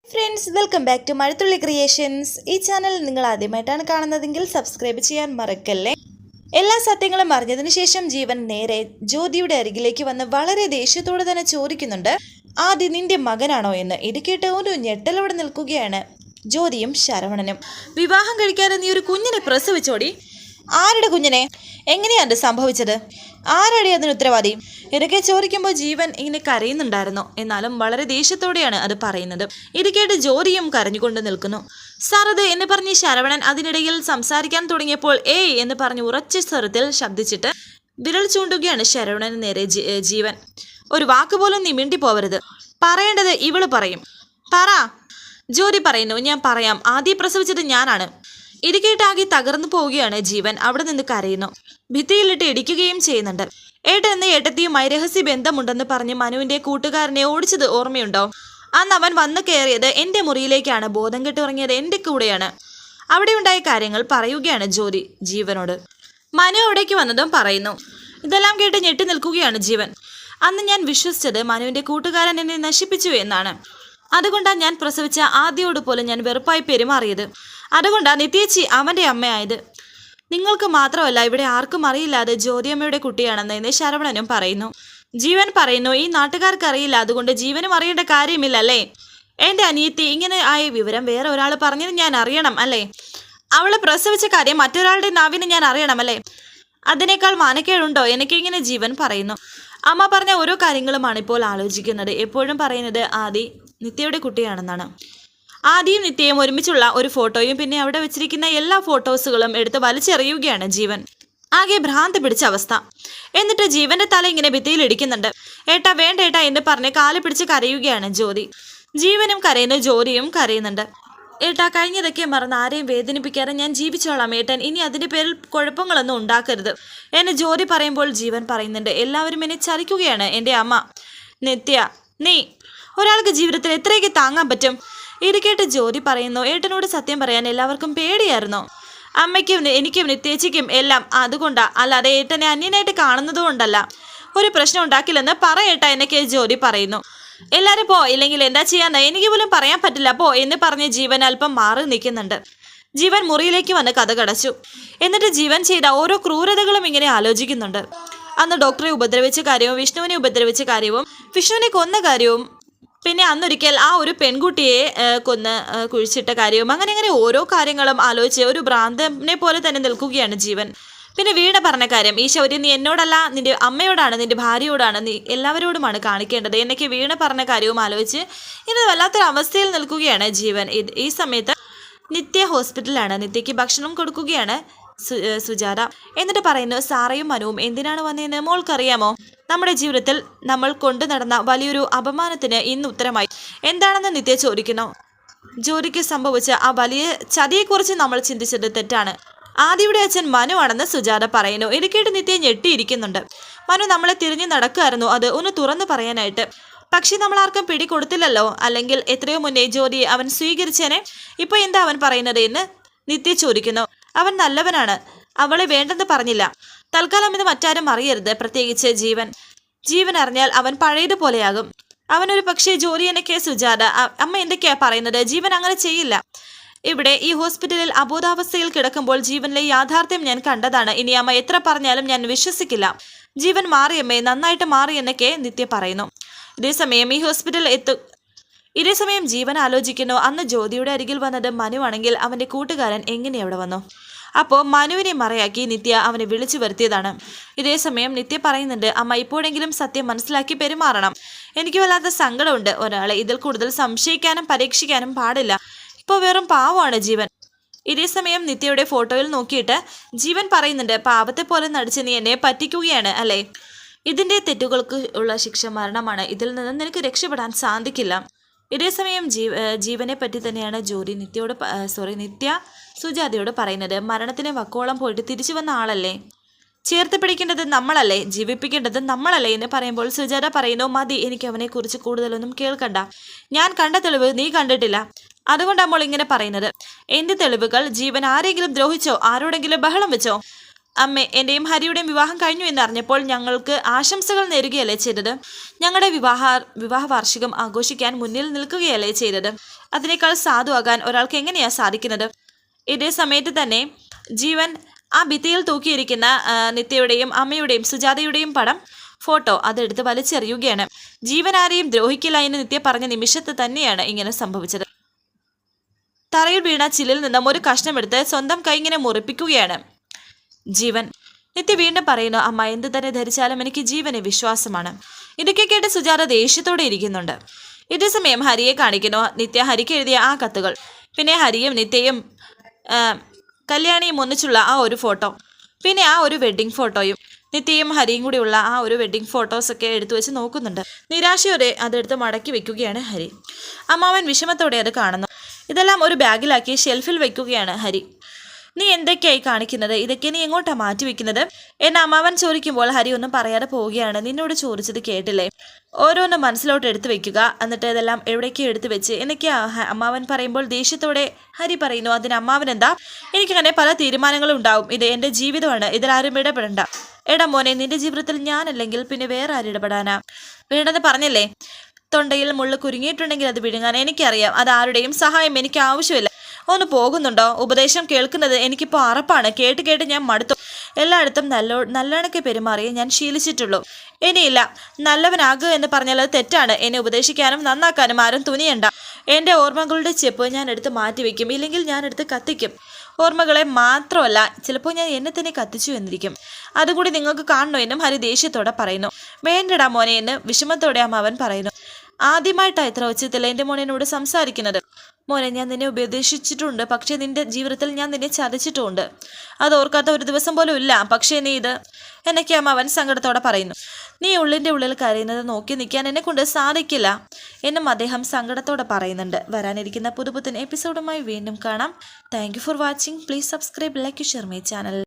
Friends, welcome back to Mazhathulli creations. ഈ channel നിങ്ങൾ ആദ്യമായിട്ടാണ് കാണുന്നതെങ്കിൽ സബ്സ്ക്രൈബ് ചെയ്യാൻ മറക്കല്ലേ. എല്ലാ സത്യങ്ങളും അറിഞ്ഞതിനു ശേഷം ജീവൻ നേരെ ജ്യോതിയുടെ അരികിലേക്ക് വന്ന് വളരെ ദേഷ്യത്തോടെ തന്നെ ചോദിക്കുന്നുണ്ട്, ആദ്യം നിന്റെ മകനാണോ എന്ന്. ഇത് കേട്ട് ഒരു ഞെട്ടലോടെ നിൽക്കുകയാണ് ജ്യോതിയും ശരവണനും. വിവാഹം കഴിക്കാതെ നീ ഒരു കുഞ്ഞിനെ പ്രസവിച്ചോടി? ആരുടെ കുഞ്ഞിനെ? എങ്ങനെയാണ് സംഭവിച്ചത്? ആരാടി അതിന് ഉത്തരവാദി? ഇതൊക്കെ ചോദിക്കുമ്പോൾ ജീവൻ ഇങ്ങനെ കരയുന്നുണ്ടായിരുന്നു. എന്നാലും വളരെ ദേഷ്യത്തോടെയാണ് അത് പറയുന്നത്. ഇത് കേട്ട് ജ്യോതിയും കരഞ്ഞുകൊണ്ട് നിൽക്കുന്നു. സാർ അത് എന്ന് പറഞ്ഞ് ശരവണൻ അതിനിടയിൽ സംസാരിക്കാൻ തുടങ്ങിയപ്പോൾ ഏയ് എന്ന് പറഞ്ഞ് ഉറച്ച സ്വരത്തിൽ ശബ്ദിച്ചിട്ട് വിരൽ ചൂണ്ടുകയാണ് ശരവണന് നേരെ ജീവൻ. ഒരു വാക്കുപോലും നീ മിണ്ടി പോവരുത്. പറയേണ്ടത് ഇവള് പറയും. പറ. ജ്യോതി പറയുന്നു, ഞാൻ പറയാം. ആദ്യം പ്രസവിച്ചത് ഞാനാണ്. ഇത് കേട്ടാകെ തകർന്നു പോവുകയാണ് ജീവൻ. അവിടെ നിന്ന് കരയുന്നു. ഭിത്തിയിലിട്ട് ഇടിക്കുകയും ചെയ്യുന്നുണ്ട്. ഏട്ടനെന്ന് ഏട്ടത്തിയുമായി രഹസ്യ ബന്ധമുണ്ടെന്ന് പറഞ്ഞ് മനുവിന്റെ കൂട്ടുകാരനെ ഓടിച്ചത് ഓർമ്മയുണ്ടോ? അന്ന് അവൻ വന്നു കയറിയത് എന്റെ മുറിയിലേക്കാണ്. ബോധം കെട്ടുറങ്ങിയത് എന്റെ കൂടെയാണ്. അവിടെ ഉണ്ടായ കാര്യങ്ങൾ പറയുകയാണ് ജ്യോതി ജീവനോട്. മനു അവിടേക്ക് വന്നതും പറയുന്നു. ഇതെല്ലാം കേട്ട് ഞെട്ടി നിൽക്കുകയാണ് ജീവൻ. അന്ന് ഞാൻ വിശ്വസിച്ചത് മനുവിന്റെ കൂട്ടുകാരൻ എന്നെ നശിപ്പിച്ചു എന്നാണ്. അതുകൊണ്ടാണ് ഞാൻ പ്രസവിച്ച ആദ്യയോട് പോലും ഞാൻ വെറുപ്പായി പെരുമാറിയത്. അതുകൊണ്ടാണ് നിത്യേച്ചി അവന്റെ അമ്മയായത്. നിങ്ങൾക്ക് മാത്രമല്ല, ഇവിടെ ആർക്കും അറിയില്ലാതെ ജ്യോതിയമ്മയുടെ കുട്ടിയാണെന്ന് ശരവണനും പറയുന്നു. ജീവൻ പറയുന്നു, ഈ നാട്ടുകാർക്ക് അറിയില്ല, അതുകൊണ്ട് ജീവനും അറിയേണ്ട കാര്യമില്ല അല്ലേ? എന്റെ അനിയത്തി ഇങ്ങനെ ആയ വിവരം വേറെ ഒരാൾ പറഞ്ഞത് ഞാൻ അറിയണം അല്ലേ? അവളെ പ്രസവിച്ച കാര്യം മറ്റൊരാളുടെ നാവിന് ഞാൻ അറിയണം അല്ലേ? അതിനേക്കാൾ മാനക്കേടുണ്ടോ എനിക്കിങ്ങനെ? ജീവൻ പറയുന്നു. അമ്മ പറഞ്ഞ ഓരോ കാര്യങ്ങളുമാണ് ഇപ്പോൾ ആലോചിക്കുന്നത്. എപ്പോഴും പറയുന്നത് ആദി നിത്യയുടെ കുട്ടിയാണെന്നാണ്. ആദ്യം നിത്യയും ഒരുമിച്ചുള്ള ഒരു ഫോട്ടോയും പിന്നെ അവിടെ വെച്ചിരിക്കുന്ന എല്ലാ ഫോട്ടോസുകളും എടുത്ത് വലിച്ചെറിയുകയാണ് ജീവൻ. ആകെ ഭ്രാന്ത് പിടിച്ച അവസ്ഥ. എന്നിട്ട് ജീവന്റെ തല ഇങ്ങനെ ഭിത്തിയിൽ ഇടിക്കുന്നുണ്ട്. ഏട്ടാ വേണ്ട ഏട്ടാ എന്ന് പറഞ്ഞ് കാല് പിടിച്ച് കരയുകയാണ് ജ്യോതി. ജീവനും കരയുന്നു, ജ്യോതിയും കരയുന്നുണ്ട്. ഏട്ടാ, കഴിഞ്ഞതൊക്കെ മറന്ന് ആരെയും വേദനിപ്പിക്കാതെ ഞാൻ ജീവിച്ചോളാം ഏട്ടൻ. ഇനി അതിന്റെ പേരിൽ കുഴപ്പങ്ങളൊന്നും ഉണ്ടാക്കരുത് എന്ന് ജ്യോതി പറയുമ്പോൾ ജീവൻ പറയുന്നുണ്ട്, എല്ലാവരും എന്നെ ചതിക്കുകയാണ് എൻ്റെ അമ്മ. നിത്യ, നീ ഒരാൾക്ക് ജീവിതത്തിൽ എത്രയൊക്കെ താങ്ങാൻ പറ്റും? ഇത് കേട്ട് ജ്യോതി പറയുന്നു, ഏട്ടനോട് സത്യം പറയാൻ എല്ലാവർക്കും പേടിയായിരുന്നു. അമ്മയ്ക്കും എനിക്കും നിത്യേച്ചിക്കും എല്ലാം. അതുകൊണ്ടാ, അല്ലാതെ ഏട്ടനെ അന്യനായിട്ട് കാണുന്നതുകൊണ്ടല്ല. ഒരു പ്രശ്നം ഉണ്ടാക്കില്ലെന്ന് പറയേട്ടാ എന്നൊക്കെ ജ്യോതി പറയുന്നു. എല്ലാരും പോ, ഇല്ലെങ്കിൽ എന്താ ചെയ്യാന്ന് എനിക്ക് പോലും പറയാൻ പറ്റില്ല, പോ എന്ന് പറഞ്ഞ് ജീവൻ അല്പം മാറി നിൽക്കുന്നുണ്ട്. ജീവൻ മുറിയിലേക്ക് വന്ന് കഥ കടച്ചു. എന്നിട്ട് ജീവൻ ചെയ്ത ഓരോ ക്രൂരതകളും ഇങ്ങനെ ആലോചിക്കുന്നുണ്ട്. അന്ന് ഡോക്ടറെ ഉപദ്രവിച്ച കാര്യവും വിഷ്ണുവിനെ ഉപദ്രവിച്ച കാര്യവും വിഷ്ണുവിനെ കൊന്ന കാര്യവും പിന്നെ അന്നൊരിക്കൽ ആ ഒരു പെൺകുട്ടിയെ കൊന്ന് കുഴിച്ചിട്ട കാര്യവും അങ്ങനെ അങ്ങനെ ഓരോ കാര്യങ്ങളും ആലോചിച്ച് ഒരു ഭ്രാന്തനെ പോലെ തന്നെ നിൽക്കുകയാണ് ജീവൻ. പിന്നെ വീണ പറഞ്ഞ കാര്യം, ഈ ശൗര്യം നീ എന്നോടല്ല, നിന്റെ അമ്മയോടാണ്, നിന്റെ ഭാര്യയോടാണ്, നീ എല്ലാവരോടുമാണ് കാണിക്കേണ്ടത് എന്നൊക്കെ വീണ പറഞ്ഞ കാര്യവും ആലോചിച്ച് ഇന്ന് വല്ലാത്തൊരു അവസ്ഥയിൽ നിൽക്കുകയാണ് ജീവൻ. ഈ സമയത്ത് നിത്യ ഹോസ്പിറ്റലിലാണ്. നിത്യയ്ക്ക് ഭക്ഷണം കൊടുക്കുകയാണ് സുജാത. എന്നിട്ട് പറയുന്നു, സാറയും മനുവും എന്തിനാണ് വന്നതെന്ന് മോൾക്കറിയാമോ? നമ്മുടെ ജീവിതത്തിൽ നമ്മൾ കൊണ്ടു നടന്ന വലിയൊരു അപമാനത്തിന് ഇന്ന് ഉത്തരമായി. എന്താണെന്ന് നിത്യ ചോദിക്കുന്നു. ജോലിക്ക് സംഭവിച്ച ആ വലിയ ചതിയെക്കുറിച്ച് നമ്മൾ ചിന്തിച്ചത് തെറ്റാണ്. ആദിയുടെ അച്ഛൻ മനു ആണെന്ന് സുജാത പറയുന്നു. ഇത് കേട്ട് നിത്യ ഞെട്ടിയിരിക്കുന്നുണ്ട്. മനു നമ്മളെ തിരിഞ്ഞു നടക്കുമായിരുന്നു, അത് ഒന്ന് തുറന്നു പറയാനായിട്ട്. പക്ഷെ നമ്മൾ ആർക്കും പിടി കൊടുത്തില്ലല്ലോ. അല്ലെങ്കിൽ എത്രയോ മുന്നേ ജോലിയെ അവൻ സ്വീകരിച്ചേനെ. ഇപ്പൊ എന്താ അവൻ പറയുന്നത് എന്ന് നിത്യ ചോദിക്കുന്നു. അവൻ നല്ലവനാണ്, അവളെ വേണ്ടെന്ന് പറഞ്ഞില്ല. തൽക്കാലം ഇത് മറ്റാരും അറിയരുത്, പ്രത്യേകിച്ച് ജീവൻ. ജീവൻ അറിഞ്ഞാൽ അവൻ പഴയതുപോലെയാകും. അവനൊരു പക്ഷേ ജോലി എന്നൊക്കെ സുജാത. അമ്മ എന്തൊക്കെയാ പറയുന്നത്? ജീവൻ അങ്ങനെ ചെയ്യില്ല. ഇവിടെ ഈ ഹോസ്പിറ്റലിൽ അബോധാവസ്ഥയിൽ കിടക്കുമ്പോൾ ജീവനിലെ യാഥാർത്ഥ്യം ഞാൻ കണ്ടതാണ്. ഇനി അമ്മ എത്ര പറഞ്ഞാലും ഞാൻ വിശ്വസിക്കില്ല. ജീവൻ മാറിയമ്മേ, നന്നായിട്ട് മാറി എന്നൊക്കെ നിത്യ പറയുന്നു. ഇതേസമയം ജീവൻ ആലോചിക്കുന്നു, അന്ന് ജ്യോതിയുടെ അരികിൽ വന്നത് മനു ആണെങ്കിൽ അവന്റെ കൂട്ടുകാരൻ എങ്ങനെ അവിടെ വന്നു? അപ്പോൾ മനുവിനെ മറയാക്കി നിത്യ അവനെ വിളിച്ചു വരുത്തിയതാണ്. ഇതേസമയം നിത്യ പറയുന്നുണ്ട്, അമ്മ ഇപ്പോഴെങ്കിലും സത്യം മനസ്സിലാക്കി പെരുമാറണം. എനിക്ക് വല്ലാത്ത സങ്കടമുണ്ട്. ഒരാളെ ഇതിൽ കൂടുതൽ സംശയിക്കാനും പരീക്ഷിക്കാനും പാടില്ല. ഇപ്പോൾ വെറും പാവമാണ് ജീവൻ. ഇതേസമയം നിത്യയുടെ ഫോട്ടോയിൽ നോക്കിയിട്ട് ജീവൻ പറയുന്നുണ്ട്, പാവത്തെ പോലെ നടിച്ച് നീ എന്നെ പറ്റിക്കുകയാണ് അല്ലേ? ഇതിന്റെ തെറ്റുകൾക്ക് ഉള്ള ശിക്ഷ മരണമാണ്. ഇതിൽ നിന്ന് നിനക്ക് രക്ഷപ്പെടാൻ സാധിക്കില്ല. ഇതേസമയം ജീവനെ പറ്റി തന്നെയാണ് നിത്യ സുജാതയോട് പറയുന്നത്. മരണത്തിന് വക്കോളം പോയിട്ട് തിരിച്ചു വന്ന ആളല്ലേ, ചേർത്ത് പിടിക്കേണ്ടത് നമ്മളല്ലേ, ജീവിപ്പിക്കേണ്ടത് നമ്മളല്ലേ എന്ന് പറയുമ്പോൾ സുജാത പറയുന്നു, മതി, എനിക്ക് അവനെ കുറിച്ച് കൂടുതലൊന്നും കേൾക്കണ്ട. ഞാൻ കണ്ട തെളിവ് നീ കണ്ടിട്ടില്ല, അതുകൊണ്ടാണ് നമ്മൾ ഇങ്ങനെ പറയുന്നത്. എന്ത് തെളിവുകൾ? ജീവൻ ആരെങ്കിലും ദ്രോഹിച്ചോ? ആരോടെങ്കിലും ബഹളം വെച്ചോ? അമ്മേ, എൻ്റെയും ഹരിയുടെയും വിവാഹം കഴിഞ്ഞു എന്നറിഞ്ഞപ്പോൾ ഞങ്ങൾക്ക് ആശംസകൾ നേരുകയല്ലേ ചെയ്തത്. ഞങ്ങളുടെ വിവാഹ വാർഷികം ആഘോഷിക്കാൻ മുന്നിൽ നിൽക്കുകയല്ലേ ചെയ്തത്. അതിനേക്കാൾ സാധുവാകാൻ ഒരാൾക്ക് എങ്ങനെയാ സാധിക്കുന്നത്? ഇതേ സമയത്ത് തന്നെ ജീവൻ ആ ഭിത്തിയിൽ തൂക്കിയിരിക്കുന്ന നിത്യയുടെയും അമ്മയുടെയും സുജാതയുടെയും ഫോട്ടോ അതെടുത്ത് വലിച്ചെറിയുകയാണ്. ജീവൻ ആരെയും ദ്രോഹിക്കില്ല എന്ന് നിത്യ പറഞ്ഞ നിമിഷത്ത് തന്നെയാണ് ഇങ്ങനെ സംഭവിച്ചത്. തറയിൽ വീണ ചില്ലിൽ നിന്നും ഒരു കഷ്ണമെടുത്ത് സ്വന്തം കൈ ഇങ്ങനെ മുറിപ്പിക്കുകയാണ് ജീവൻ. നിത്യ വീണ്ടും പറയുന്നു, അമ്മ എന്ത് തന്നെ ധരിച്ചാലും എനിക്ക് ജീവനെ വിശ്വാസമാണ്. ഇതൊക്കെ കേട്ട് സുജാത ദേഷ്യത്തോടെ ഇരിക്കുന്നുണ്ട്. ഇതേസമയം ഹരിയെ കാണിക്കുന്നു. നിത്യ ഹരിക്ക് എഴുതിയ ആ കത്തുകൾ, പിന്നെ ഹരിയും നിത്യയും കല്യാണിയും ഒന്നിച്ചുള്ള ആ ഒരു ഫോട്ടോ, പിന്നെ ആ ഒരു വെഡ്ഡിംഗ് ഫോട്ടോയും നിത്യയും ഹരിയും കൂടിയുള്ള ആ ഒരു വെഡ്ഡിംഗ് ഫോട്ടോസൊക്കെ എടുത്തു വെച്ച് നോക്കുന്നുണ്ട്. നിരാശയോടെ അതെടുത്ത് മടക്കി വെക്കുകയാണ് ഹരി. അമ്മാവൻ വിഷമത്തോടെ അത് കാണുന്നു. ഇതെല്ലാം ഒരു ബാഗിലാക്കി ഷെൽഫിൽ വെക്കുകയാണ് ഹരി. നീ എന്തൊക്കെയായി കാണിക്കുന്നത്? ഇതൊക്കെ നീ എങ്ങോട്ടാ മാറ്റി വെക്കുന്നത് എന്ന് അമ്മാവൻ ചോദിക്കുമ്പോൾ ഹരി ഒന്നും പറയാതെ പോവുകയാണ്. നിന്നോട് ചോദിച്ചത് കേട്ടില്ലേ? ഓരോന്നും മനസ്സിലോട്ട് എടുത്തു വെക്കുക, എന്നിട്ട് ഇതെല്ലാം എവിടേക്കോ എടുത്തു വെച്ച് എന്നൊക്കെയാ അമ്മാവൻ പറയുമ്പോൾ ദേഷ്യത്തോടെ ഹരി പറയുന്നു, അതിന് അമ്മാവൻ എന്താ? എനിക്കങ്ങനെ പല തീരുമാനങ്ങളും ഉണ്ടാവും. ഇത് എൻ്റെ ജീവിതമാണ്, ഇതിലാരും ഇടപെടണ്ട. എടാ മോനെ, നിന്റെ ജീവിതത്തിൽ ഞാനല്ലെങ്കിൽ പിന്നെ വേറെ ആരും ഇടപെടാനാ? വേണ്ടെന്ന് പറഞ്ഞല്ലേ? തൊണ്ടയിൽ മുള്ളു കുരുങ്ങിയിട്ടുണ്ടെങ്കിൽ അത് വിഴുങ്ങാൻ എനിക്കറിയാം. അത് ആരുടെയും സഹായം എനിക്ക് ആവശ്യമില്ല. ഒന്ന് പോകുന്നുണ്ടോ? ഉപദേശം കേൾക്കുന്നത് എനിക്കിപ്പോൾ അറപ്പാണ്. കേട്ട് കേട്ട് ഞാൻ മടുത്തു. എല്ലായിടത്തും നല്ലവണക്കെ പെരുമാറിയേ ഞാൻ ശീലിച്ചിട്ടുള്ളൂ. ഇനിയില്ല. നല്ലവനാകുക എന്ന് പറഞ്ഞാൽ അത് തെറ്റാണ്. എന്നെ ഉപദേശിക്കാനും നന്നാക്കാനും ആരും തുനിയണ്ട. എൻ്റെ ഓർമ്മകളുടെ ചെപ്പ് ഞാൻ എടുത്ത് മാറ്റിവെക്കും, ഇല്ലെങ്കിൽ ഞാൻ എടുത്ത് കത്തിക്കും. ഓർമ്മകളെ മാത്രമല്ല, ചിലപ്പോൾ ഞാൻ എന്നെ തന്നെ കത്തിച്ചു എന്നിരിക്കും. അതുകൂടി നിങ്ങൾക്ക് കാണണോ എന്നും ഹരി ദേഷ്യത്തോടെ പറയുന്നു. വേണ്ടടാ മോനെ എന്ന് വിഷമത്തോടെ അമ്മാവൻ പറയുന്നു. ആദ്യമായിട്ടാണ് ഇത്ര ഉച്ചത്തിൽ എൻ്റെ മോനോട് സംസാരിക്കുന്നത്. മോനെ, ഞാൻ നിന്നെ ഉപദേശിച്ചിട്ടുണ്ട്, പക്ഷേ നിന്റെ ജീവിതത്തിൽ ഞാൻ നിന്നെ ചതിച്ചിട്ടുമുണ്ട്. അത് ഓർക്കാത്ത ഒരു ദിവസം പോലും ഇല്ല. പക്ഷേ നീ ഇത് എന്നൊക്കെ അമ്മാവൻ സങ്കടത്തോടെ പറയുന്നു. നീ ഉള്ളിൻ്റെ ഉള്ളിൽ കരയുന്നത് നോക്കി നിൽക്കാൻ എന്നെ കൊണ്ട് സാധിക്കില്ല എന്നും അദ്ദേഹം സങ്കടത്തോടെ പറയുന്നുണ്ട്. വരാനിരിക്കുന്ന പുതുപുത്തൻ എപ്പിസോഡുമായി വീണ്ടും കാണാം. Thank you for watching. Please subscribe, like, share my channel.